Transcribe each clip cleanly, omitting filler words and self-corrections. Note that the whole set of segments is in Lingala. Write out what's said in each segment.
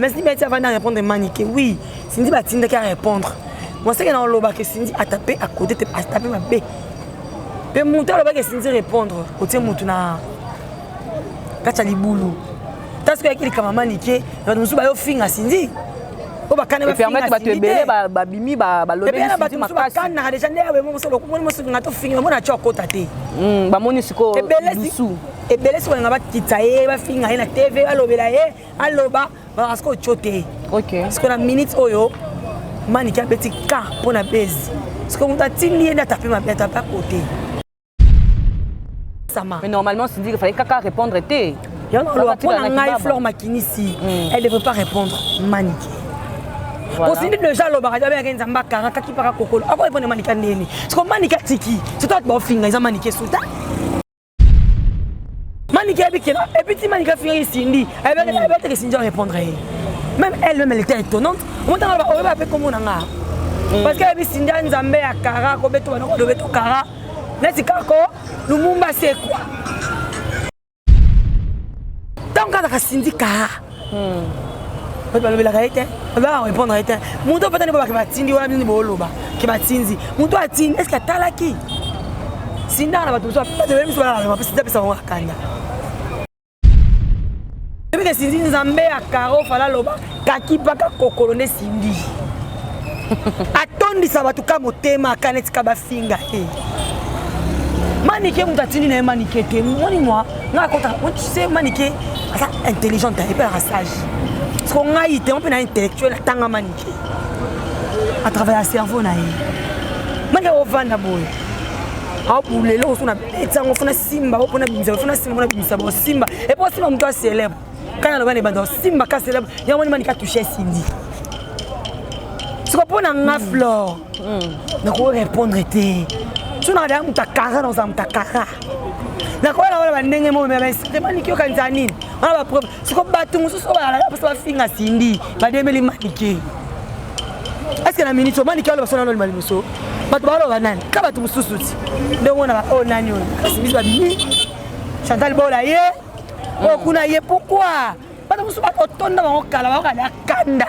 Mais Cindy va avant de répondre maniqué. Oui, Cindy va t'indiquer qu'à répondre. Moi, c'est que dans le bas que Cindy a tapé à côté, a tapé ma baie. Mais mon temps, le bas que Cindy répondre, côté Moutuna. Kachali boulou. T'as ce qu'il y a comme maniqué, il nous a offert à Cindy. Et permettre de te béler, babimi, balobé, Cindy, ma casse. Quand déjà né, on se le coup, on se le coup, on a choqué côté. Bamonisco. Et belé sur un abat qui taille, va finir à la TV, à l'obélaye, à l'oba, va se choquer. Ok. Parce qu'on a minute oyo, maniqué un petit cas pour la baise. Parce qu'on a tini à taper ma bête à côté. Mais normalement, c'est dit qu'il fallait qu'à répondre. Elle ne devrait pas répondre maniqué. Aussi le jalo baraja bien qu'un zamba karaka qui para kokolo. Après répondre maniqué neni. Parce que maniqué tiki, c'est toi qui vas finir ils ont maniqué souta. Maniqué bikena et puis maniqué finir Cindy. Elle va te Cindy répondre. Même elle était étonnante. On va appeler comme on a. Parce que Cindy nzambe ya kara ko beto bana ko do beto kara. Neti kako lumumba c'est quoi? Tant que Cindy kara. On va lever la réalité. On va répondre à l'été. Mon dos peut-être pas que va Cindy wala bini boloba. Qui va Cindy. Mon dos a Cindy. Est-ce que t'as qui? Cindy na ba tout ça. Pas de même sur la mais c'est ça on kanya. Depuis que Cindy nzambe ya karo fala loba. Kaki paka kokolone Cindy. Atondi ça va tout ka motema kaneti ka ba finga eh. Maniqué mutatini na maniqué te. Moi na kota. Tu sais maniqué ça intelligente et pas sage. Parce qu'on a été un peu intellectuel à maniqué. À travers le cerveau. Je vais vous dire pour les gens, on a Simba, on a Simba. Et pour Simba, on est célèbre. Quand on a Simba qui est célèbre, il y a un maniqué qui a touché Cindy. Ce qu'on a un fleur, on peut répondre. Si on a un cara dans un cara. On a un maniqué qui est on a la preuve. Si on bat tout le monde, on va finir à Cindy. On va démêler maniqué. Est-ce que la minute, on va maniquer le son dans le malmuso? On va le banane. Quand on va tout le monde, on va oh nanio. Chantal Bolaye. Oh kunaye pourquoi? Pas de souci. On tourne dans le cala, on va la kanda.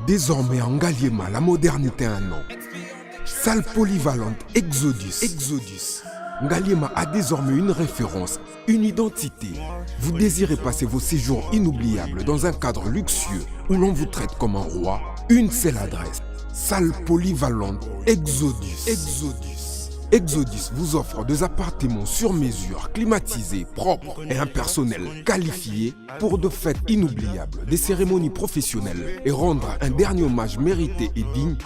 Désormais en Ngaliema, la modernité a un nom. Salle polyvalente Exodus. Ngaliema a désormais une référence, une identité. Vous désirez passer vos séjours inoubliables dans un cadre luxueux où l'on vous traite comme un roi? Une seule adresse. Salle polyvalente Exodus. Exodus vous offre des appartements sur mesure, climatisés, propres et un personnel qualifié pour de fêtes inoubliables, des cérémonies professionnelles et rendre un dernier hommage mérité et digne.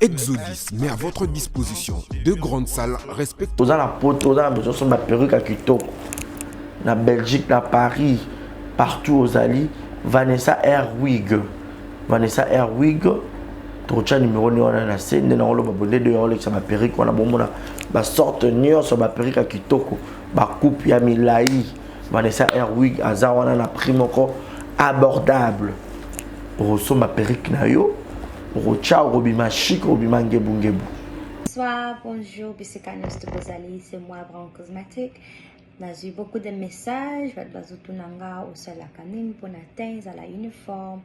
Exodus met à votre disposition deux grandes salles respectueuses. Dans la poto, dans la perruque à Kitoko, na Belgique, na Paris, partout aux alliés, Vanessa Airwig. Trocha numéro on a la scène de on va bonner de on ma perruque on a bon ba sorte nion sur ma perruque à Kitoko ba coupe ya milai Vanessa Airwig azawana na prix moko abordable roso ma perruque na yo rocha robima chic robima ngebu. Bonsoir, bonjour, Bissekanos de Bozali, c'est moi Brown Cosmétique. J'ai eu beaucoup de messages, Tunanga au sol la canine pour atteindre à la uniforme.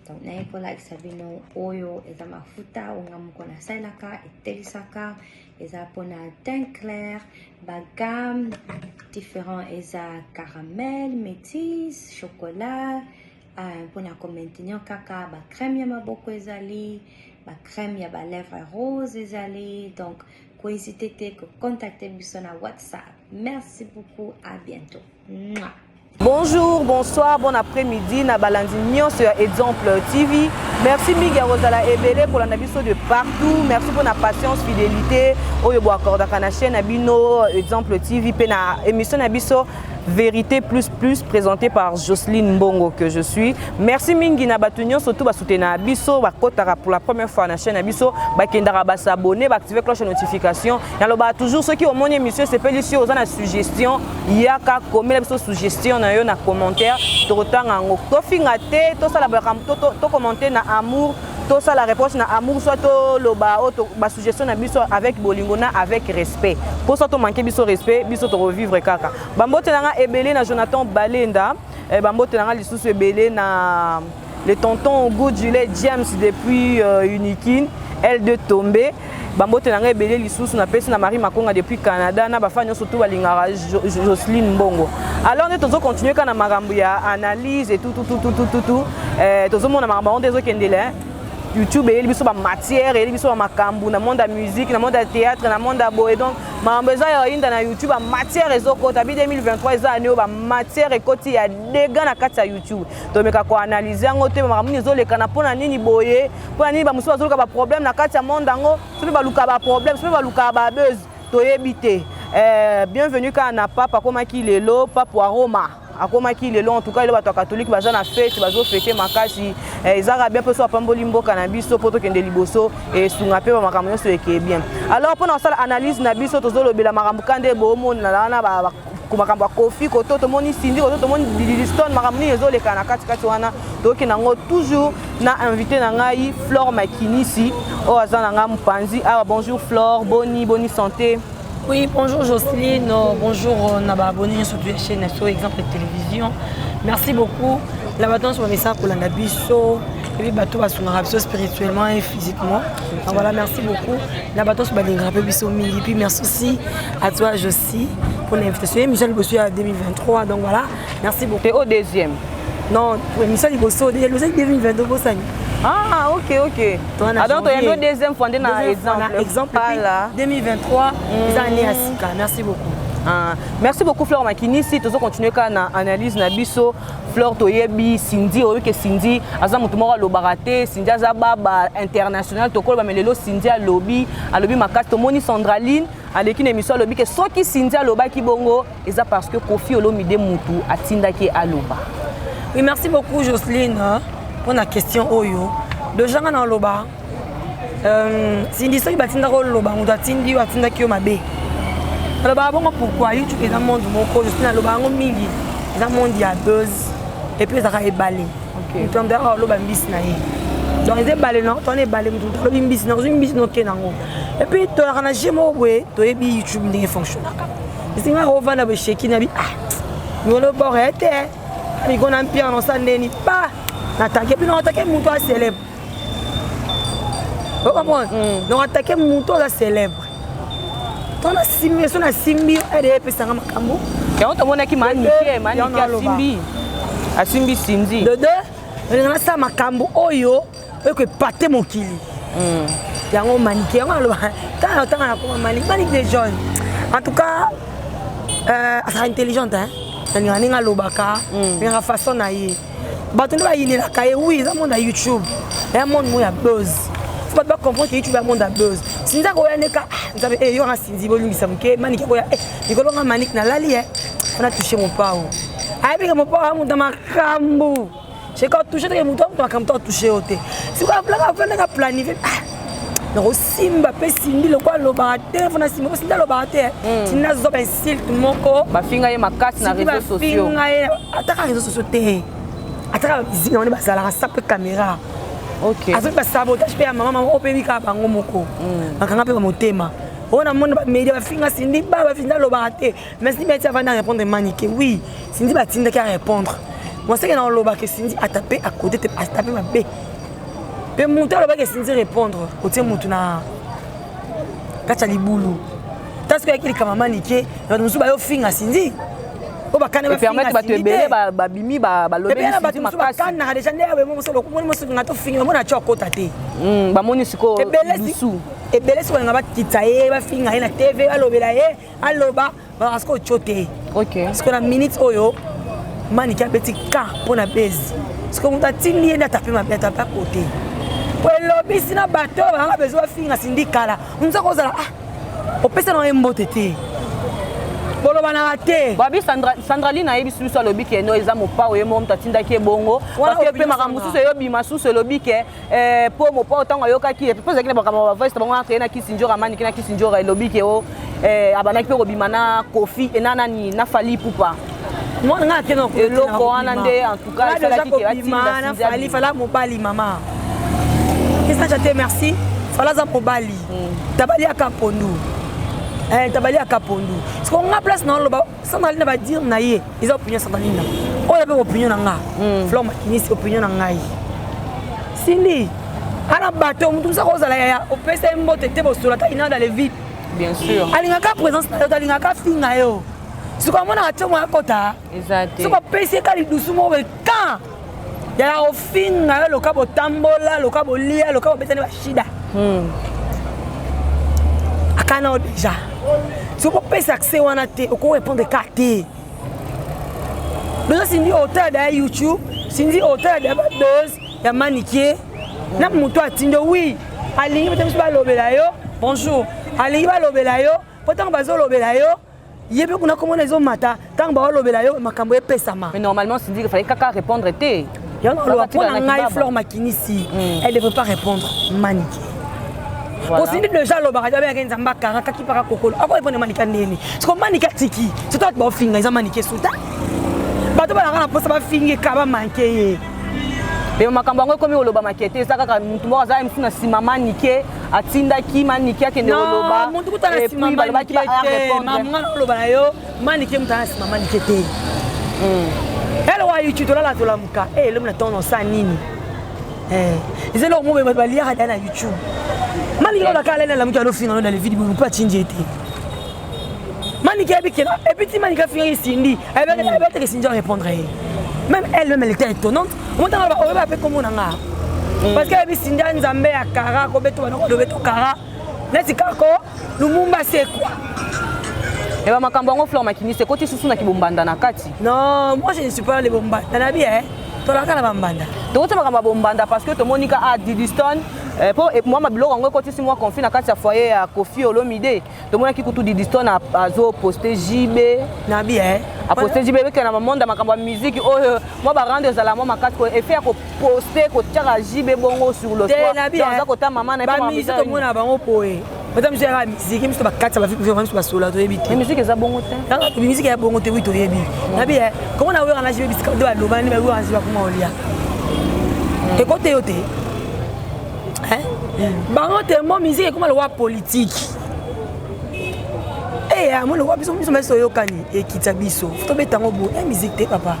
Donc, n'a pas like Sabino Oyo et ma futa ou ngam kona sailaka et telisaka et ça pour na teint clair, bagam différent et ça caramel, métis, chocolat, pour na commenter kaka, ba crème ya maboko ezali, ba crème ya ba lèvres rose ezali. Donc, n'hésitez pas à contacter sur WhatsApp. Merci beaucoup, à bientôt. Mouah. Bonjour, bonsoir, bon après-midi, na balandinio sur Exemple TV. Merci Miguel Rosala Ebele pour la nabiso de partout. Merci pour la patience, fidélité. Oyo bo accorda kana chaîne Abino Exemple TV pe na émission nabiso Vérité plus présenté par Jocelyne Mbongo que je suis. Merci mingi na batunyo surtout ba soutenir Abisso ba kotara pour la première fois na chaîne Abisso ba kendara ba s'abonner ba activer cloche de notification. Ya ba toujours ceux qui au mon émission c'est pélicio aux na suggestion yaka comme la suggestion na yo na commentaire to rotanga ngo to fingate to sala ba to commenter na amour tout ça la réponse na amour soit to ba suggestion na biso avec bolingona avec respect pour ça to manquer biso respect biso to revivre kaka bambote nanga ebele na Jonathan Balenda bambote nanga lisusu ebele na le tonton Goodjulet James depuis Unikin L2 tombé bambote nanga ebele lisusu na pesi na Marie Makonga depuis Canada na bafanya surtout balingara Jocelyne Mbongo. Alors nous allons continuer quand na makambo ya analyse et tout tozo mona makambo ndezo kendele YouTube et biso ba matière et biso ba makambu na monde de musique na monde de théâtre na monde de boy donc mambeza ya inda na YouTube ba matière ezoko tabi 2023 eza année ba matière ekoti ya dega na kati ya YouTube to meka ko analyser ngo te makambu ezoleka na pona nini boye pona nini ba musu bazoluka ba problème na kati ya monde ngo soki ba luka ba problème soki ba luka ba buzz to yebite bienvenue quand na papa komaki lelo papa wa Roma akomaki lelo en tout cas le bato catholique baza na fête bazo fêter makasi ezaka bien peso apamboli mboka na biso poto kende liboso et sunga pe ba makambo nyonso eke bien. Alors pour na sala analyse na biso tozolobela makambo kande bomo na ba kumakambo kofi koto to moni sindi koto to moni Liliston makambo ni ezoleka na kati wana toki nango toujours na invité na ngai Flore Makinisi o azana nga mpanzi. Ah bonjour Flore, bonne santé. Oui, bonjour Jocelyne, bonjour Naba abonné sur la chaîne sur Exemple de télévision. Merci beaucoup. La bâton sur le message pour la biso et puis bateau va sur spirituellement et physiquement. Donc voilà, merci beaucoup. La bâton sur le biso et puis merci aussi à toi Jocy pour l'invitation. Michel Bossu à 2023. Donc voilà, merci beaucoup. Et au deuxième. Non, pour Michel Bossu au 2022 pour ça. Ah, ok. Alors, tu as un deuxième fois exemple. 2023, les années à Sika. Merci beaucoup. Merci beaucoup, Flore Makinisi. Tu continuer à analyse na biso. Flore Toyebi, Cindy, que Cindy, Azamutumora Lobarate, Cindy Azababa international, Tokolo Bamelelo, Cindy à lobby Makas, Tomoni Sandraline, à l'équipe émission lobby, que soit qui Cindy à Loba qui bongo, et ça parce que Kofi Olomide Moutou à Tindaki à Loba. Oui, merci beaucoup, Jocelyne. Pour la question oyo de gens dans loba Cindy so batinda ko loba muda tindi batinda ki o mabe loba bongo pourquoi YouTube est dans monde moko je suis dans loba ngo mingi dans monde ya buzz et puis ça va ébaler OK donc d'ailleurs loba mbisi na ye donc les balé non on est balé mutu lobi mbisi no kenango et puis to kana jemo bwe to yebi YouTube ndenge fonctionnaka singa rovana be sheki na bi ngolo borete ni kona mpia no sandeni pas n'attaquez plus, non attaquez mon toit célèbre. Vous comprenez? Non attaquez mon toit célèbre. Ton a simbi, son a simbi, elle est pesant à Makambo. Et on te montre qui mani a simbi. A simbi Cindy. De deux, on a ça Makambo, oyo, que pâté mon kili. Yango maniqué, on a le temps à manique des jeunes. En tout cas, c'est intelligent, hein. On a un lobaka, on a façon d'ailleurs. Bato ba yini la kaye oui ça monde à YouTube et un monde moya buzz faut pas comprendre que YouTube a monde à buzz sinza ko ya neka nzabe yo nga sinzi bo lingisa mke maniki ko ya nikolo nga manik na lali on a touché mon pao ai bi mon pao mon makambu j'ai quand touché que mon makambu touché oté si quoi plaka fana ka planifier no simba pe simbi le quoi lo ba téléphone na simba sinda lo ba té sinna zo ben sil tout moko ba finga ye makasi na réseaux sociaux finga ye ataka réseaux sociaux té ataka on est basala ka sape caméra OK avec ba sabotage pe maman o pe bika bango moko makanga pe motema on a mon média ba finga sindi ba finda lo ba té mais si média va répondre maniqué oui sindi ba tinda ka répondre moi c'est que dans lo ba que sindi a tapé à côté te a tapé ma bé pe monter lo ba que sindi répondre côté mutu na kacha libulu parce que akili kama maniqué on nous ba yo finga sindi o ba kana ba permettre ba te belé ba bimi ba lobé sindi makasi kana déjà ndé mo so ko mo so ngato finga mo na chokota te ba moni siko bisu ebele siko nga ba kitsaye ba finga ina TV alobela ye aloba ba asko chote OK siko na minutes oyo maniqué a petit ka pona base siko muta tindi enda taper ma beta pa côté po lobby sina bato ba nga besoin finga sindi kala unza ko zala o pesa no embote te boloba na te babi Sandraline ayebi biso alobi ke no eza mopa oye mo mtatinda ke bongo parce que pe makambo susu yobi masusu alobi ke po mopa otango yokaki pe ezaki na makambo ba voice bango entre na Kisinjora mani na Kisinjora elobi ke o abanaki pe kobima na Kofi enana ni na Fali Pupa moi nga te no eloko wana nde en tout cas esalaki ke atinda na Fali fala mobali mama qu'est-ce que je te merci fala za mobali tabali akapondu tabali akapondu parce qu'on a place dans le bas Sandraline va dire na ye ils ont opinion Sandraline on a pas opinion na nga Flor Makinis opinion na ngai Cindy ana bateau mutu sa ko zala ya opesa mbote te bosola ta ina dans les vides bien sûr alingaka présence na yo alingaka finga yo siko mona atemo akota exact siko pesi ka lidusu mo be kan ya ofinga yo lokabo tambola lokabo lia lokabo betani ba shida akana déjà si on peut accès wana te on répondre carte donc Cindy auteur de YouTube Cindy auteur de buzz ya maniqué na muto atindo oui alingi betemso ba lobela yo bonjour alingi ba lobela yo pourtant bazo lobela yo yebe kuna komona ezo mata tant ba lobela yo makambo epesama mais normalement Cindy il fallait kaka répondre te ya no lo pona ngai Flor Makinisi elle devrait pas répondre maniqué aussi déjà le barrage avec un zamba karaka qui para kokolo ako epone manika neni siko manika tiki c'est toi ba finga za manike suta bato ba ngana posa ba finge ka ba manke ye be makambo ngo komi oloba makete saka ka muntu mo za mfuna sima manike atinda ki manike akende oloba muntu kutana sima manike mama oloba na yo manike mutana sima manike te elle wa YouTube la tola muka le mona tono sa nini ils ont mo ba liya na YouTube Mani la kala na lamuka no finga dans les vidéos pas changer été Mani qui habite et puis Mani qui finga Cindy elle va te Cindy répondre même elle était étonnante on t'a va appeler comme on a parce que habite Cindy Nzambe ya kara ko beto na ko beto kara neti kako lumumba c'est quoi et ba makambo ngo Flor Makinis c'est côté susu na kibombanda na kati non moi je ne suis pas les bombanda na bien to la kala bombanda to tama kama bombanda parce que to Monica a Didiston moi ma biloko ngo koti si moi confie na kati ya foyer ya Kofi Olomide to mona ki kutu Didiston azo poster JB na bien a poster JB avec na monde makambo ya musique oyo moi ba rendre za la moi makati ko effet ko poster ko tiara JB bongo sur le toit dans ko ta maman na ba musique to mona bango poe madame j'ai la musique misto ba kati ba vraiment ba sola to yebi te musique za bongo te la musique ya bongo te oui to yebi na bien comment na wera na JB bisika de ba lobani ba wera ba kuma olia et côté yote bango tellement musique comme le roi politique moi le roi biso meso yokani et kitabiso to betango bo musique te papa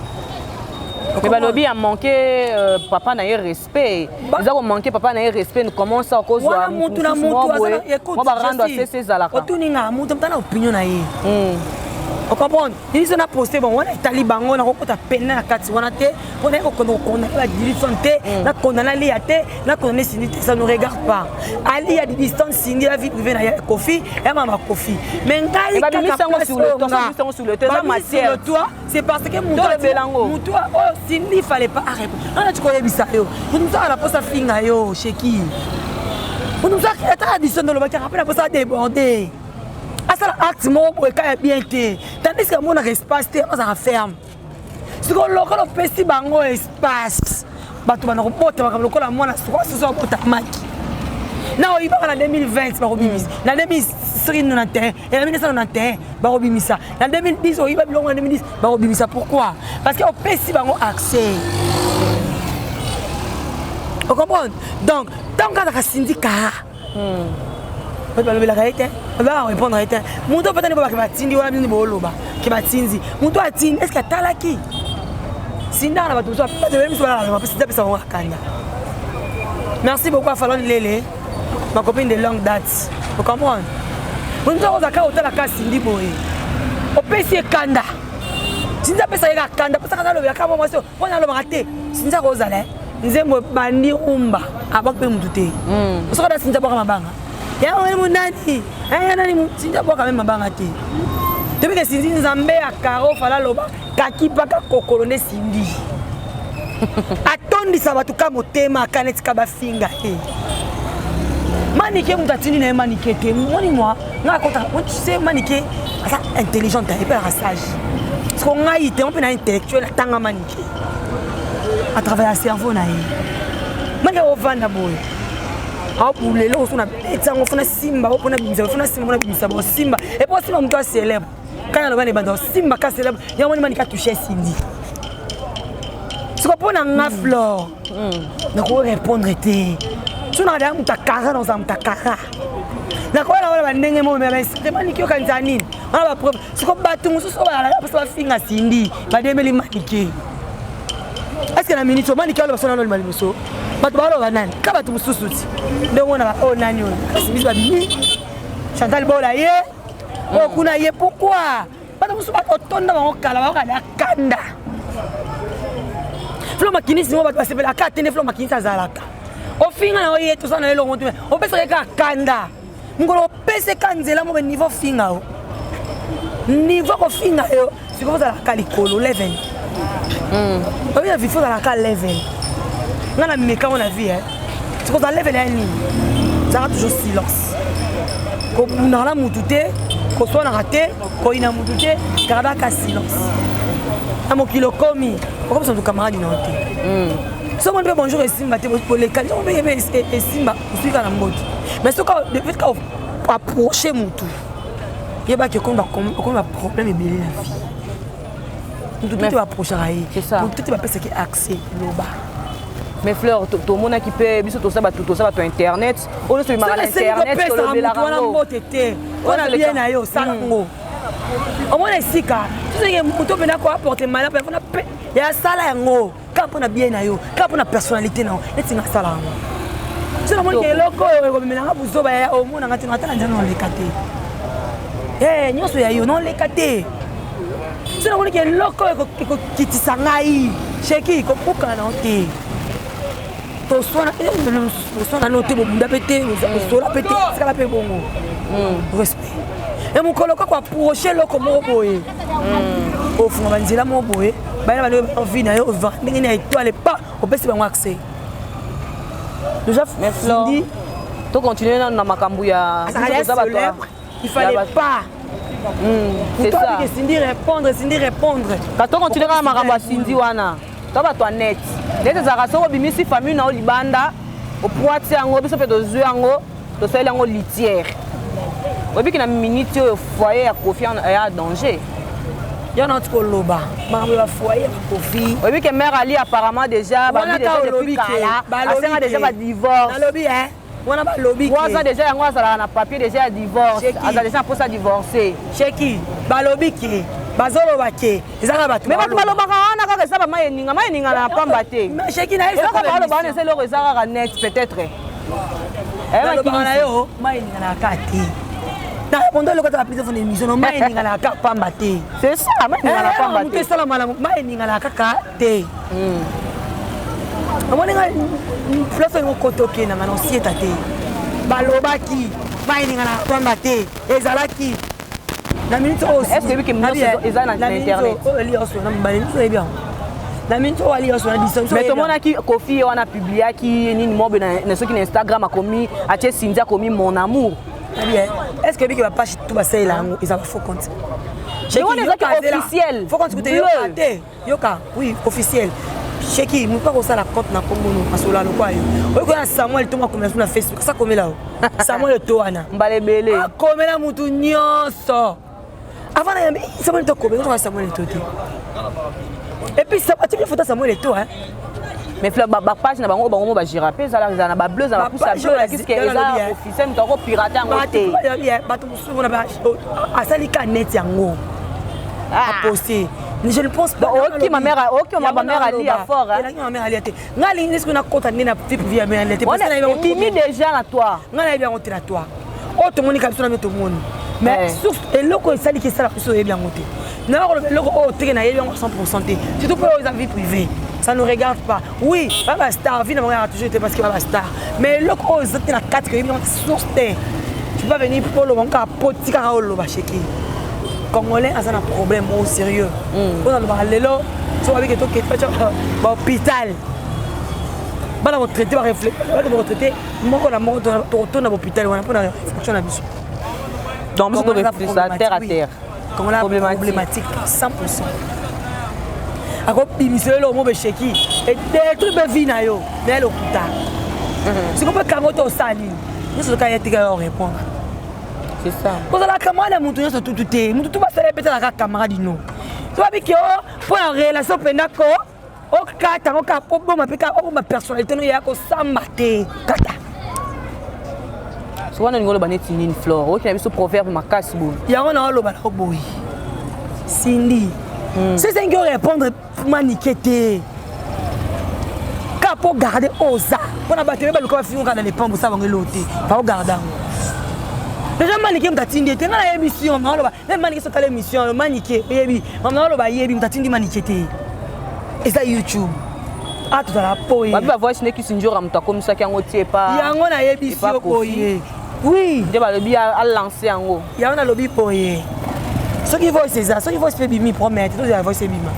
mais balobi a manqué papa na respect ils ont manqué papa na respect nous commence à cause de mutu na mutu moi ba rendre assez zalaka otuninga mutu mtana opinion na ye on comprend ils ont posté bon on est taliban on a kokota peine na kati wana te on est condamné la santé na condamné li ate na condamné Cindy ça nous regarde pas ali y a des distances Cindy la vie privée na Kofi et maman Kofi mais ngai ka sur le toit matière toi c'est parce que mutu oh Cindy fallait pas arrêter on a tu connais bisa yo nous ça la posa finga yo cheki nous ça ta distance le bac après la posa déborder ça acte mon est bien té tandis que mon espace té on ferme ce qu'on local au petit bango espace bato bana ko bota ba lokola mwana so bota maki na o iba na 2020 ba robimisa na 2091 et na 1991 ba robimisa na 2010 o iba bilongo na 2010 ba robimisa pourquoi parce que au petit bango accès on comprend donc tant que syndicat on va lever la réalité on va répondre à réalité muto patani ba ke batindi wana bini boloba ke batindi muto atindi est-ce que talaki sinda na bato so pas de même so la ma pesa pesa wa kanya merci beaucoup à Fallon Lele ma copine de longue date vous comprenez muto ko zaka otala ka sindi boye o pesi kanda sinda pesa ya kanda pesa kana lobe ka mo so wana lo marate sinda ko zala nzembo bandi umba abakpe mutute so ka sinda boka mabanga ya wewe nani nani sinda boka même mabanga te depuis que Cindy Nzambe a Caro fala loba kaki baka kokolone Cindy atondi sabatu ka motema kaneti ka bafinga manike mutatini na manike te moni moi nga kota tu sais manike aza intelligente epelaka sage siko ngai te mpe na intellectuel atanga manike atravaille ya cerveau na ye manike ovanda boye lelo oso na etango fona simba opona bimisa fona simba mona bimisa bo simba et puis simba muto célèbre quand on va bando simba ka célèbre ya moni manika toucher Cindy siko pona nga fleur na ko répondre te tu na da mutakara dans un mutakara na ko la wala ndenge mo me c'est maniki yo kanza nini ona ba preuve siko batu mususu ba la pa finga Cindy ba demeli maniki est-ce que la minute maniki yo ba sona no malimuso bato baloba nani ka bato mosusu ti ndenge wana o nani oyo kasi biso babimi Chantal Bola ye okuna ye pourquoi bato mosusu bakotonda bango kala bakokala kanda Flo makinisi ngo bato basepelaka atende Flo makinisi azalaka ofinga na oye tosala na elongo te opesaka ka kanda ngolo opeseka nzela mo be niveau finga o niveau kofinga yo siko ozalaka likolo level oyo ya vifo ozalaka level nga na meka mon avis c'est qu'on enlève les lignes ça a toujours silence ko na la mututé ko so na raté ko ina mututé garda ka silence amo kilo komi ko comme son camarade na hote so mon bonjour et simba te pour les calés on veut et simba suis kana mbote mais ce quand depuis quand approcher mutu yeba que comme un problème ebelé la vie tout va approcher c'est ça tout va penser que accès loba. Mais Fleur, tout le monde qui peut, tout ça, sur internet. On est sur internet, sur le Belarano. On a bien ailleurs, ça lango. On a ici car, tu sais que muto bena ko apporter malheur, on a il y a ça là ngo. Quand on a bien ailleurs, quand on a personnalité non, et tu as ça là. C'est le monde qui est loco, comme maintenant vous zo ba au monde ngati ngata nja non lekate. Eh, nyoso ya yo non lekate. C'est le monde qui est loco qui tisangai. Cheki ko puka na ote. Tosona noté bobunda pété sola pété sala pe bongo respect et mon koloko ko approcher loko mo boye au fond banzela mo boye ba na envie na yo ndenge na étoile pas au pesi bango accès déjà mais Fleur to continuer na makambu ya il fallait pas c'est ça Cindy répondre quand on continue na makambu ya Cindy wana to ba to net les azaraso bimisi famille na libanda au poiti yango biso pe dozwe yango to sala yango litière obi ki na minute au foyer ya confiance ya danger ya na tiko loba makambo ya foyer ya Kofi obi ke mère Ali apparemment déjà ba déjà depuis kala asenga déjà ba divorce na lobby wana ba lobby 3 ans déjà yango azala na papier déjà ya divorce azala déjà pour ça divorcer cheki ba lobby ki bazolo bake ezaka bato mais bato balobaka wana kaka eza mayeninga na pamba te cheki na eloko baloba wana eza eloko eza kaka net peut-être balobaka na yo mayeninga na kaka te na répondre eloko eza baprise fona émission no mayeninga na kaka pamba te c'est ça mayeninga na pamba te moto esala malamu mayeninga na kaka te omoninga place ngo kotoke na ngana osieta te balobaki mayeninga na pamba te ezalaki la minute aussi est-ce que que ils ont internet la minute où ali sur la distance mais tout le monde qui Kofi on a publié qui ni mob na ceux qui Instagram a commis a tia Cindy a commis mon amour est-ce que bi va pas tout passer là ils ont faux compte c'est officiel faut qu'on écoute yoka oui officiel Cheki mu pas ko sala compte na Congo no asola lo kwa yo oyo na Samuel to ma comme na Facebook ça comme là Samuel to wana mbalebele comme là mutu nyonso avant na Samuel to ko be to Samuel to te et puis ça pas tu photo Samuel to hein mais Fleur ba page na bango ba girapé ça là na ba bleu ça ba pousse bleu qu'est-ce que ça officiel to ko pirater en té ba to musu na ba asali ka net yango a poster je ne pense pas OK ma mère Ali a fort hein ma mère Ali était ngali n'est-ce qu'on a contacté na vie privée mais elle était parce que on timide déjà à toi ngali bien monter à toi auto moni comme ça na tout monde mais sauf et loko sali qui ça so bien monter na loko o teke na yebia 100% surtout pour les vie privée ça ne regarde pas oui baba star vie na a toujours été parce que baba star mais loko zati na 4 que yebia source tu vas venir pour le banca potika o lo ba cheki Congolais a un problème au sérieux. On a le lelo, tu vois avec toi qui est pas hôpital. Ba la retraité va réfléchir, ba la retraité, moi on a mort de retourner à l'hôpital, on a pas de fonction à mission. Donc vous devez faire ça terre à terre. Congolais problématique 100%. Akobimiser le mot besheki et détruire be vie na yo mais le kuta. Si on peut kangoto au sali, nous sommes quand il y a répondre. C'est ça. Pour la camarade mutu yo tout mutu ba sala beta la camarade no. Tu vas bikio pour la relation pendako o kata o ka po ma peka o ma personnalité no ya ko samate kata. Souvent on ngolo baneti une flore, o ki na biso proverbe makasi bo. Ya on lo ba ko boy. Cindy. C'est ça qui répondre maniqueté. Pour garder osa. Pour abattre le corps fini dans les pans pour savoir l'autre. Pas garder. Les gens maniqués m'tatindi. T'es dans l'émission, non là. Les maniqués sont à l'émission, maniqué. Baby, maman là bah yebi m'tatindi maniqueté. Et ça YouTube. Ah tout à la poé. Babi va voir ce n'est qui s'injure am ta comme ça qui en otie pas. Ya on a émission poé. Oui. Je vais le bien à lancer en haut. Ya on a lobby poé. Ceux qui voient c'est ça, ceux qui voient c'est bimi promet, tous les voix c'est bima.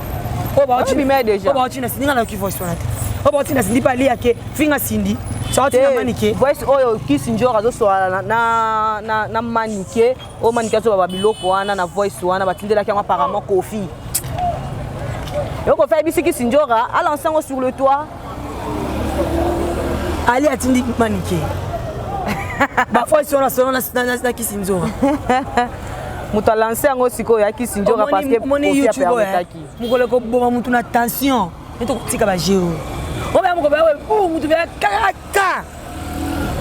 Oh bah tu bimi déjà. Oh bah tu n'as signé dans qui voit sur la tête. Oh bah tu n'as signé pas lié à que finga Cindy. Ça tu n'as maniqué. Voice oyo qui s'injure à zo na maniqué, o maniqué so babilo ko ana na voice wana batindela ki apparemment Kofi. Et on fait bisi qui s'injure à lancer sur le toit. Ali atindi maniqué. Bah voice on a selon na qui s'injure. Muta lancé en siko ya ki sinjora parce que Kofi a permetaki. Mukole ko boma mutu na tension. Eto tika ba jeo. O ba muko ba we mutu ba karaka.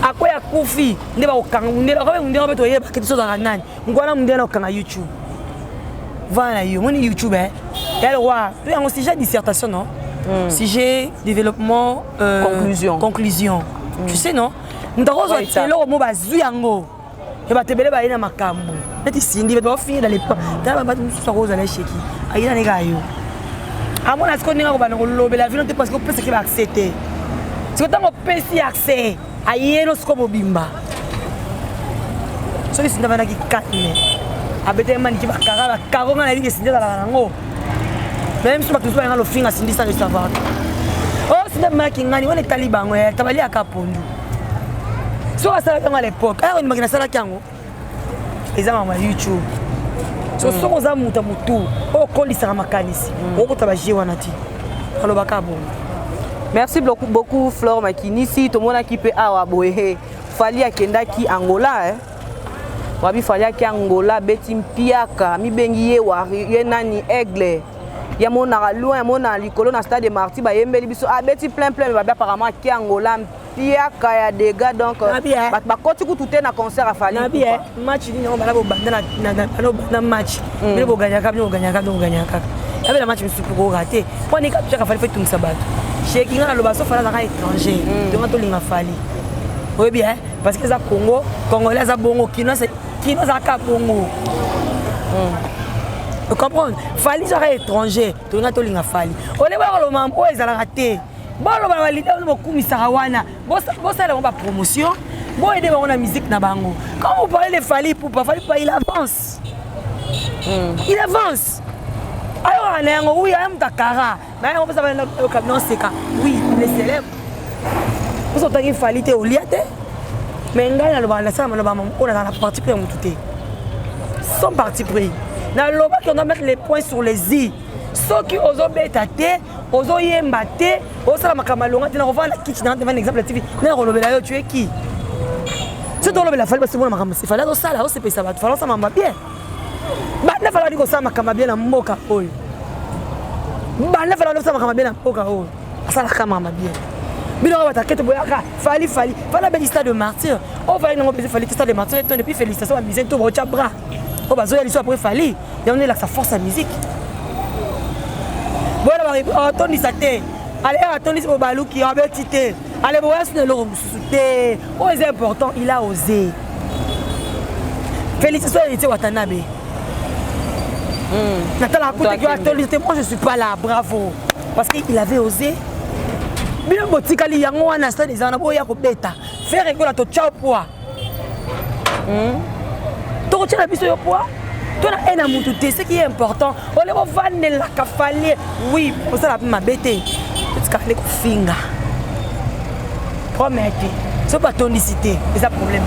Akoya Kofi nde ba okanga nde ba nde ba to ye ba kitiso za nani. Ngwana nde na okanga YouTube. Voilà yo, moni YouTube le roi, tu as un sujet dissertation non? Sujet développement conclusion. Tu sais non? Ndaro zo telo mo ba zuyango. Et bah te belé bah il a ma cam. Et ici il va finir dans les pas. T'as pas tout ça rose à l'échec. Aïe na nega yo. À mon avis qu'on est en lobby la vie non parce que peut ce qu'il va accepter. C'est que tant qu'on peut si accès. Aïe no scopo bimba. So ici ndava na ki katne. Abete man ki ba kara karo na li que dans la nango. Même si pas tout ça dans le fin à sindi ça de savoir. Oh c'est de ma ki ngani on est taliban ouais tabali akapondu. So asala kama l'époque ayo ni magina sala kyango ezama ma YouTube so soko za muta mutu o kolisa makanisi o kotaba wana ti aloba ka bon. Merci beaucoup Flore Makini si to mona ki pe awa boye fali akenda ki Angola wabi fali ki Angola beti mpiaka mi bengi ye wa ye nani aigle ya mona loin ya mona likolo na stade de Marty ba yembeli biso beti plein ba apparemment ki Angola piaka ya dégâts donc ba koti ku tout na concert a fali match ni on bala bo banda na match mais bo gagner ka avec la match me super ko raté pour ni ka piaka fali fait tout sabat cheki ngana lo baso fala za étranger donc to linga fali oui bien parce que ça Congo congolais za bongo kino za ka bongo vous comprenez fali za étranger donc to linga fali on est ba lo mambo ezala raté. Bon, on va valider beaucoup Misarawana. Bon, ça on va promotion. Bon, aider on a musique na bango. Quand vous parlez de Fali Poupa, il avance. Il avance. Alors on est oui, on a Dakara. Mais on peut savoir le camion Seka. Oui, il est célèbre. Vous entendez Fali te oliate. Mais ngana le bala ça on a la partie pris tout. Son parti pris. Dans le bas qu'on doit mettre les points sur les i. Ceux qui osent bêter, osent yembater, osent la macamalonga, tu n'as pas la kitchen, tu as un exemple TV. Tu es qui? Si tu as la falle, c'est bon, il fallait que ça, c'est pas ça, il fallait que ça m'a bien. Il fallait que ça m'a bien, la moka. Il fallait que ça m'a bien, la moka. Ça la m'a bien. Mais on va t'inquiéter, fallait bien l'histoire de martyr. On va aller fallait l'histoire de martyr, et puis félicitations à Bizet, tout le bras. On va aller l'histoire après fallait. Et on est là, ça force la musique. Voilà, attendez ça t'es. Allez, attendez au balou qui a bêtité. Allez, vous voyez, c'est important, il a osé. Félicitations à Watanabe. Nathalie, moi je ne suis pas là, bravo. Parce qu'il avait osé. Bien, Botikali, Yango, Anasta, des Anaboya, Beta. Faire école à ton tchao poids. Tu retiens la piste de poids? Tu as un amour, ce qui est important. On est vendre la cafale. Oui, pour ça, ma bête. Tu as un finger. Promettez. Ce n'est pas ton licité. C'est un problème.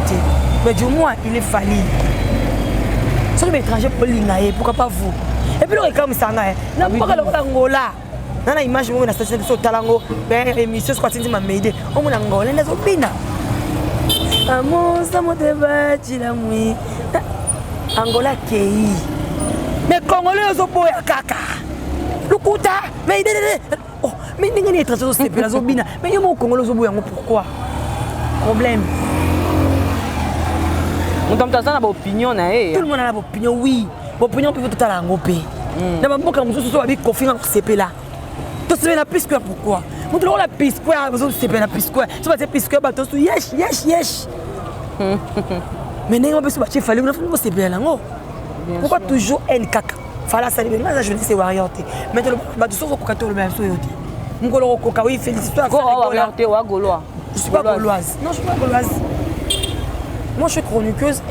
Mais du moins, il est fallu. soki baétranger bolinga ye pourquoi pas vous et puis lorekamwisanga ye na mboka lokola ngola nana image moko na station biso otalango émission soko atindi mameide omona ngola nde azobina amosa moteba cilamwi angola kei mais congolais ozoboya kaka lukuta mais ndenge ni étranger ozosepela azobina mais yo moko congolais ozoboya yango pourquoi problème moto aza na baopinion na ye tout le monde a na baopinion oui baopinion mpe totala yango mpe na bamboka mosusu so babi kofinga kosepela tosepela pisque pourquoi moto lokola pisque bazosepela pisque so batie pisque bato so yesh mais ndenge mpe so batie fali kuna foni bosepela nango pourquoi toujours haine kaka fala asali benga aza jeunesse warrior te mais bato so okoka te oloba biso yo te mokolo okoka oui félicité je suis pas gauloise non je suis pas gauloise. Moi, je suis chroniqueuse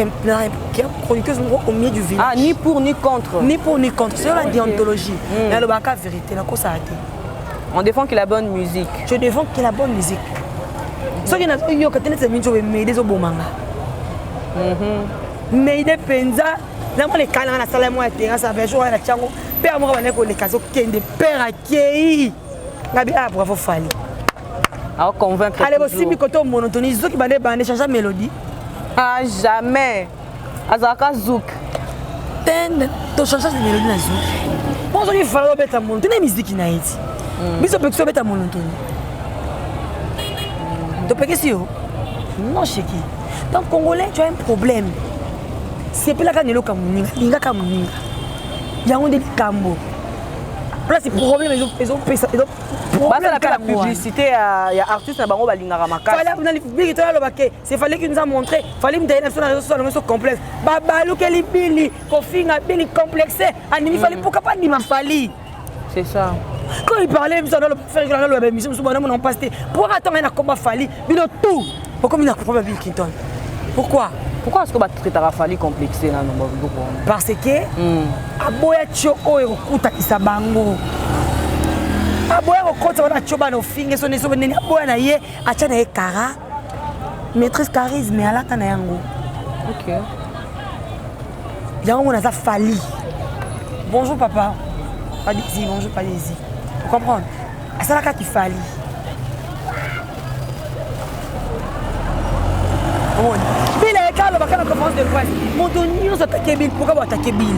au milieu du village. Ah, ni pour ni contre. Ni pour ni contre. C'est la déontologie. Mais le bac à vérité, la cause a été. On défend qu'il a bonne musique. Je défends qu'il a bonne musique. Ce qui est quand tu as m'aider au bon manga. M'aider penza. Là, moi les canards la salle moi terrain ça fait jour à la chango. Père moi on est pour les casos kende père à qui. Gabi ah bravo Fali. À convaincre. Allez aussi mi koto monotonie zo qui bande changer mélodie. Ah, jamais. Azaka zouk. Tu changes de mélodie na zouk. Bon, il faut mettre ta monotone. Tu musique na iti. Biso peut que mettre ta monotone. Tu peux que si yo. Non, cheki. Dans Congolais, tu as un problème. C'est pas là quand nelo kamuninga, linga kamuninga. Yango de kambo. Là c'est problème ils ont pesa. La publicité, il y a artistes qui ont balingara makasi. C'est fallait qu'il nous a montré, fallait nous donner un complexe. Babalou keli bili, kofinga bili complexé, animi fallait pourquoi pas nima fali. C'est ça. Quand il parlait, nous allons faire la émission, nous allons passer. Pour attendre un combat fali, bino tout. Pourquoi il n'a pas Bill Clinton? Pourquoi? Pourquoi est-ce que tu as fallu complexer là? Parce que aboya choko et okuta kisabango. Aboya okota wana choba no finge so neso neni aboya na ye acha na ye kara maîtrise charisme alata na yango. OK. Yango na za fali. Bonjour papa. Pas d'ici, bonjour pas d'ici. Vous comprenez? Ça là qui fali. Bill est calme parce que la conférence de presse. Mon donnion s'attaquer Bill, pourquoi vous attaquer Bill?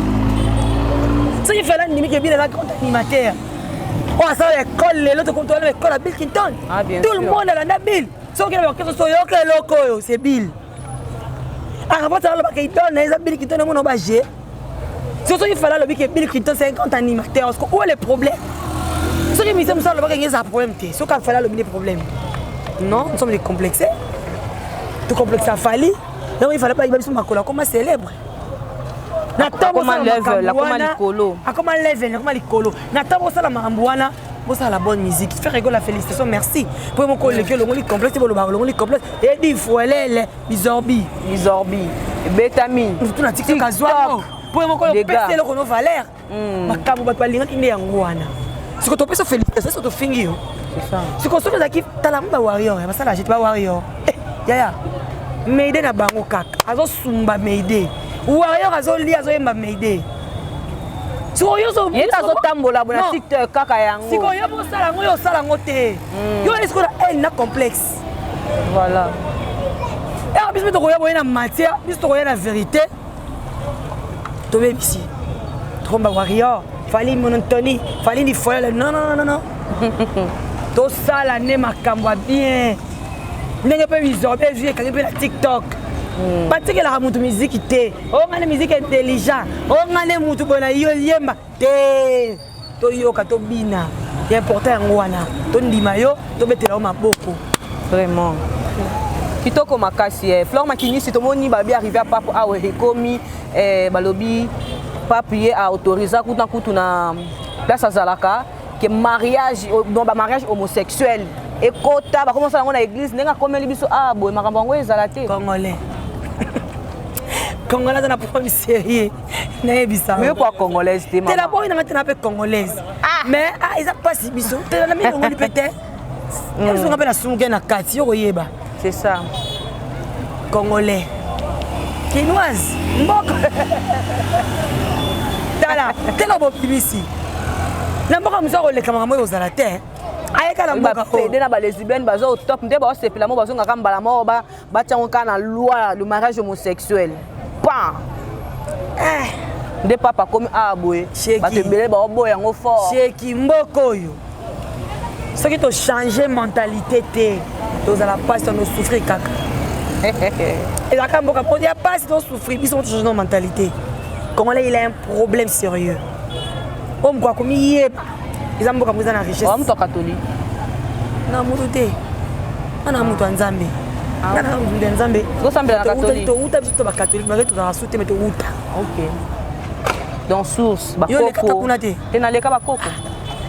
Si il fait là que Bill est là grand animateur. Oh, ça l'école, l'autre contrôle l'école à Bill Clinton. Ah, bien tout sûr. le monde a la Bill. Sauf que c'est Bill. Avant ça, il donne Bill Clinton mon objet. Si il fait là que Bill Clinton c'est un grand animateur, où est le problème? Si il me semble que il y a un problème, si il fait là le problème. Non, nous sommes des complexés. Tout complexe a fallu. Donc il fallait pas y aller sur ma cola comme célèbre. Comment level, comment l'icolo. Comment level, comment l'icolo. Natamo ça la mambouana, bon ça la bonne musique. Faire rigoler la félicitation, merci. Pour mon collègue le ngoli complexe, pour le bar le ngoli complexe. Et dit faut les bizorbi, bétamine. Tout na TikTok azwa. Pour mon collègue péter le kono valeur. Makambo ba linga inde yangwana. Ce que tu peux se féliciter, c'est to fingi yo. C'est ça. Ce que tu as qui talamba warrior, parce que là j'étais pas warrior. Yaya. Meide na bango kaka. Azo sumba meide. Warrior azo li azo yemba meide. Siko yo so yeta azo tambola bona TikTok kaka yango. Siko yo bo sala ngo yo sala ngo te. Yo est-ce que elle na complexe. Voilà. Et bis to koya boyena matière, bis to koya la vérité. To be ici. Tromba warrior, fali monotonie, fali ni folle. Non. To sala ne makambo bien. Ndenge pe bizorbe vie quand pe la TikTok. Parce que la mutu musique té. On a la musique intelligent. On a les mutu bona yo yemba té. To yo ka to bina. C'est important ngwana. To ndima yo to betela maboko. Vraiment. Kitoko makasi Flore Makini si to moni ba bi arrivé à papa awe komi balobi papier a autorisé kutu na place azalaka que mariage dans ba mariage homosexuel. Et kota ba commencer dans l'église nenga komeli biso ah boy makambo ngo ezala te congolais congolais na problème sérieux na ebisa mais quoi congolaise te maman la boy na maintenant pe congolaise mais ils a pas si biso te na mi ngoli peut-être ils sont appelés la sunga na kati yo yeba c'est ça congolais Kinoise, mboko. Tala, tela bopibisi. Na mboka musa koleka makambo oyo ozala te. Ayeka na mboka pede na ba lesbienne bazo au top nde ba sepela mo bazo ngaka mbala mo ba tiango kana loi le mariage homosexuel. Pan. Nde papa comme aboye. Ba te belé ba oboya ngo fort. Cheki mboko yo. Ce qui te changer mentalité te. Tozala passe on souffrir kaka. Et la kamboka pour dire pas si on souffrir, ils ont changé nos mentalités. Comment là il a un problème sérieux. Homme quoi comme il est ils ont beaucoup besoin de richesse. Homme to catholique. Non mututé. Ana mutu nzambe. Ana mutu nzambe. Ko sambela na catholique. To uta biso to ba catholique, mais to za souté mais to uta. OK. Dans source ba Yo le kaka kuna te. Te na leka ba koko.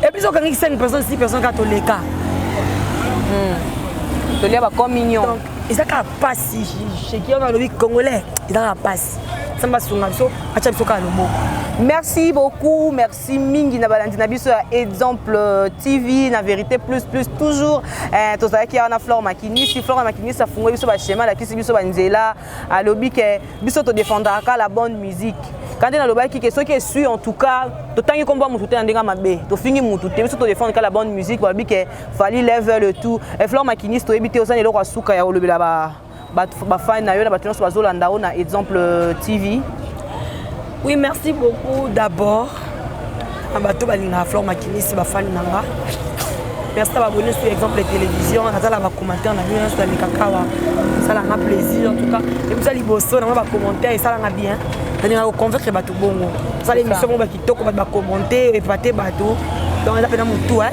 Et puis on a 5 personnes, 6 personnes katolika. To lia ba communion. Donc ils ont qu'à passer chez qui on a le congolais, ils ont qu'à passer. Ça m'a sonné biso, acha biso ka lomo. Merci beaucoup, merci mingi na balandi na biso exemple TV na vérité plus toujours tozalaki na Flore Makinisi sa fungo biso ba schéma la kisi biso ba nzela alobi ke biso to défendaka la bonne musique quand na lobaki ke ceux qui suit en tout cas to tangi komba mutu te ndinga mabe to fingi mutu te biso to défendre la bonne musique ba bi ke fali level le tout et Flore Makinisi to ebité osani loko asuka ya olobela ba fan na yo na bato so bazolanda na exemple TV. Oui, merci beaucoup d'abord à Bato Balinga Flore Makinisi bafani nanga. Merci à abonner sur exemple les télévisions, à la commentaire na bien sur les kakawa. Ça l'a plaisir en tout cas. Et vous allez bosser na ba commentaire et ça l'a bien. On va convaincre Bato bongo. Ça l'émission ba kitoko ba commenter et pater Bato. Donc on a fait dans tout hein.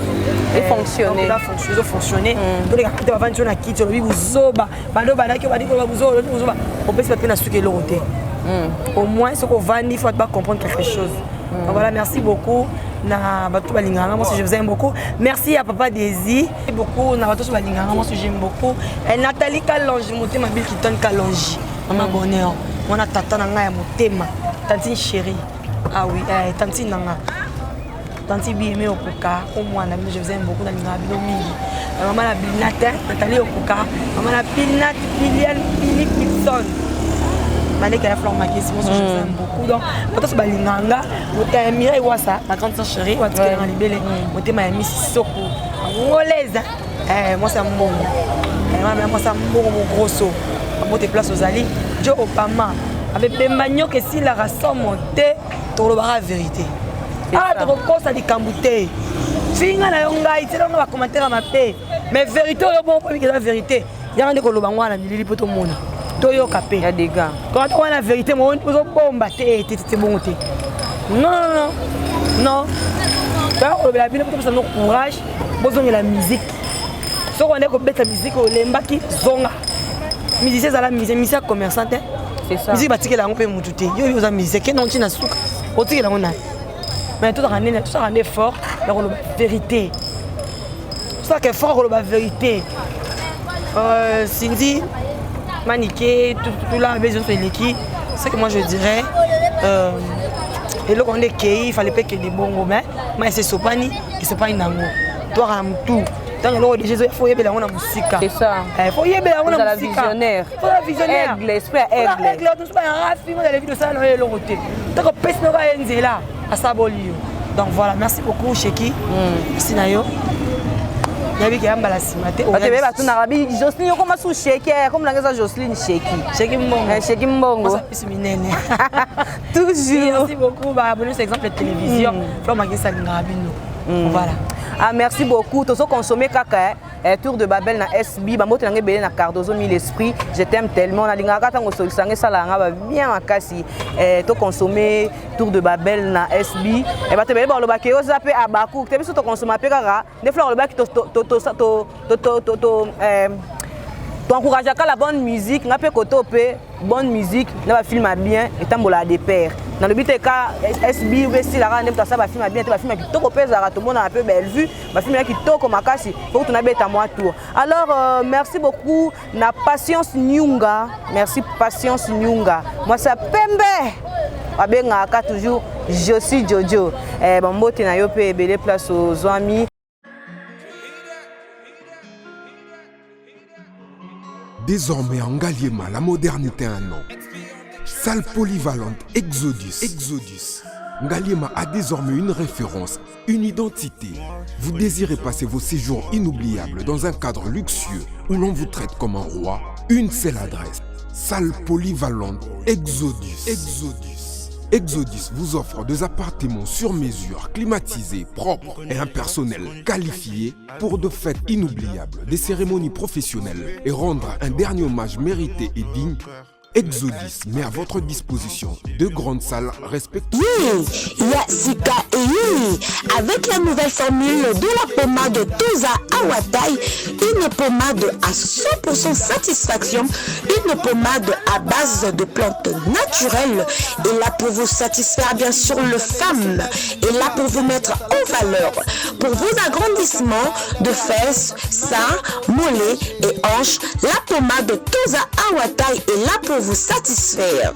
Et fonctionner. Ça a fonctionné. Donc les gars va vendre na kit, on va zoba. Bando banaki ba diko ba zoba. On peut se mettre na suke l'oroté. Au moins, ce qu'on va, il faut comprendre quelque chose. Donc voilà, merci beaucoup. Moi, je vous aime beaucoup. Merci à Papa Désir. Beaucoup. Moi, j'aime beaucoup. Et Nathalie Kalonji, mon thème, qui donne Kalonji. Maman bonheur. Moi, on a tata nanga mon thème. Tantine chérie. Ah oui, tantine nanga. Tantine bien Okuka. Au moins, je vous aime beaucoup. Maman la Binat, Nathalie Okuka. Maman la Binat, Philippe Nixon. Malek à Flore Makinisi, moi je vous aime beaucoup. Donc, quand on se balinganga, on a mis ma grande soeur chérie, on a dit que ma mis Soko. Angolaise. Moi c'est un bon. Moi c'est un bon gros saut. Moi te place aux alliés. Joe Obama. Avec des manions que si la race montait, tu auras la vérité. Ah, tu reposes à des camboutés. Finga na yonga, il on va commenter à ma paix. Mais vérité, bon, la vérité. Il y a un de Kolobangwa, la Nili pour tout le monde. Il y a des gars. Quand on a la vérité, on peut bomber, c'est bon. Non. On a bien notre courage, besoin de la musique. Si on a la musique, on a qui zonga. Musicien à la musique, musicien commerçant. C'est ça. Musique batique la on peut moututer. Yo yo musique, non tu n'as souka. Otique la on a. Mais tout rendre fort, la vérité. Ça qui est fort, la vérité. Cindy. Maniqué, tout là, besoin de l'équipe. C'est que moi je dirais, et là on est qu'il il fallait pas que des bons mais c'est Sopani et c'est pas une amour. Toi ram tout. Dans le Jésus, il faut y avoir la musique. C'est ça. Il faut y avoir la musique. Visionnaire. Faut la visionnaire. Aigle, esprit aigle. Aigle, on se pas un raffi, on a les vidéos ça dans le côté. Tant que personne va y là à Sabolio. Donc voilà, merci beaucoup Cheki. Merci Nayo. Jocelyne, comment sous Cheki? Comme la Jocelyne Cheki. Cheki Mbongo. Cheki Mbongo. Toujours. Merci beaucoup. Abonnez sur exemple la télévision. Flore Makinisi voilà. Ah, merci beaucoup. Tous ceux qui consommé caca, Tour de Babel na SB, ba moto ngé belé na Cardozo mille esprit. Je t'aime tellement. Na linga kata ngo solisanga sala nga bien makasi. To consommer Tour de Babel na SB. Et ba te belé ba lo ba ke o zape abaku. Te biso to consommer pe kaka. Ne fleur lo ba ki to encourager la bonne musique, n'a pas côté bonne musique, n'a pas film bien et tambola des pères. Dans le but ka SB ou si la rande ça va film bien, tu vas film qui toko pesa tout le monde a un peu belle vue, va film qui toko makasi pour tu na bête à moi tour. Alors merci beaucoup na Patience Nyunga, merci Patience Nyunga. Moi ça Pembe. Abenga ka toujours je suis Jojo. Bambote na yo pe belé place aux amis. Désormais en Ngaliema, la modernité a un nom. Salle polyvalente Exodus. Ngaliema a désormais une référence, une identité. Vous désirez passer vos séjours inoubliables dans un cadre luxueux où l'on vous traite comme un roi? Une seule adresse. Salle polyvalente Exodus. Exodus vous offre des appartements sur mesure, climatisés, propres et un personnel qualifié pour de fêtes inoubliables, des cérémonies professionnelles et rendre un dernier hommage mérité et digne. Exodus met à votre disposition 2 grandes salles respectives. Yasika et avec la nouvelle formule de la pommade Toza Awatai, une pommade à 100% satisfaction, une pommade à base de plantes naturelles, et là pour vous satisfaire bien sûr le femme, et là pour vous mettre en valeur, pour vos agrandissements de fesses, seins, mollets et hanches, la pommade Toza Awatai est là pour vous satisfaire.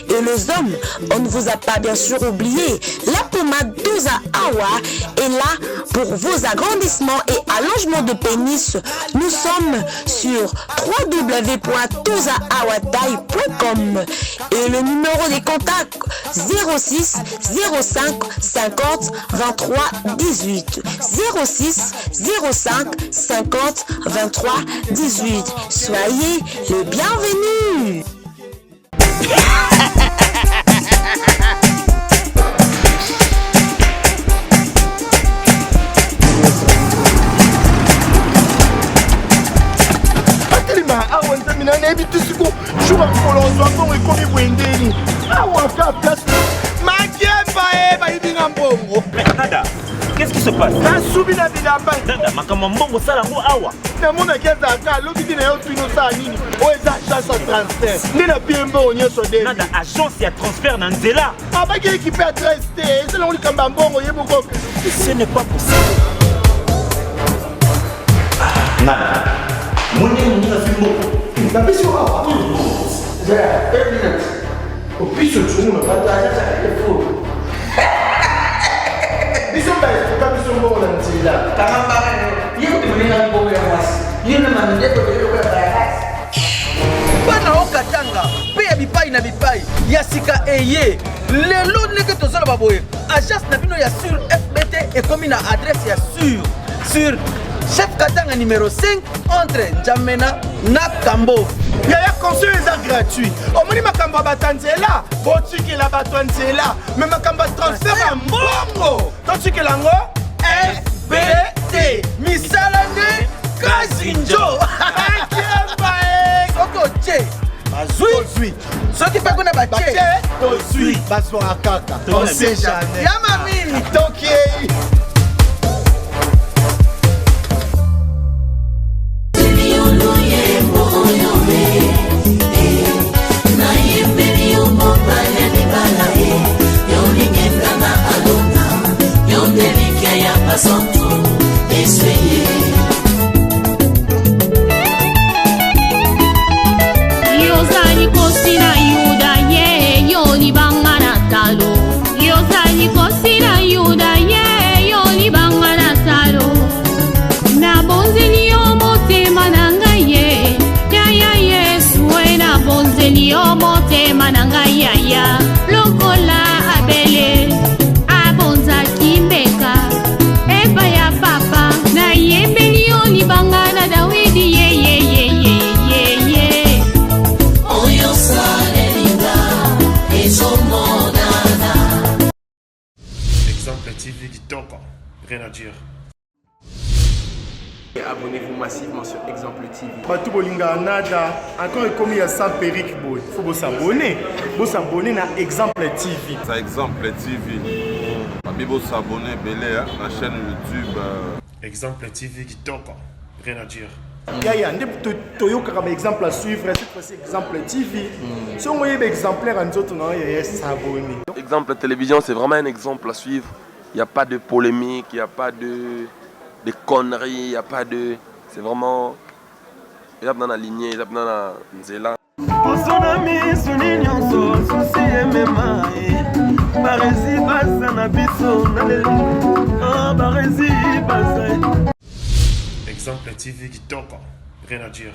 Et les hommes, on ne vous a pas bien sûr oublié, la pommade Toza Awa est là pour vos agrandissements et allongements de pénis. Nous sommes sur www.tozaawatai.com et le numéro des contacts 06 05 50 23 18 06 05 50 23 18. Soyez les bienvenus. Qu'est-ce qui se passe? Nada agence ya transfert na nzela. Ce n'est pas possible. Nada. Bana okatanga pe ya bipai na bipai Yasika eye lelo ndenge tozala baboye agence na bino ya sur FBT ekomi na adresse ya sur chef Katanga numéro 5 entre Njamena na Kambo. Yaya conseil est gratuit. Omoni makamba batanzela, botiki la batanzela, mais makamba transfert ya mbongo. Totiki lango FBT. Misalane Kazinjo. Soko che. Bazui. Soki pa kuna bache. Tozui. Basora kaka. On sait jamais. Yamami. Toki. Rien à dire. Abonnez-vous massivement sur Exemple TV. Batou bolinga nada, encore comme il y a 100 périques, il faut vous s'abonner. Vous s'abonner à Exemple TV. C'est Exemple TV. Vous s'abonner à la chaîne YouTube. Exemple TV qui toque. Rien à dire. Yaya, un exemple à suivre, cette fois-ci Exemple TV. Si on voyait exemplaire en autres, il y a s'abonner. Exemple télévision, c'est vraiment un exemple à suivre. Il n'y a pas de polémique, il n'y a pas de conneries, il n'y a pas de... C'est vraiment... Il y a dans la lignée, il y a dans la nzela. Exemple TV qui toque. Rien à dire.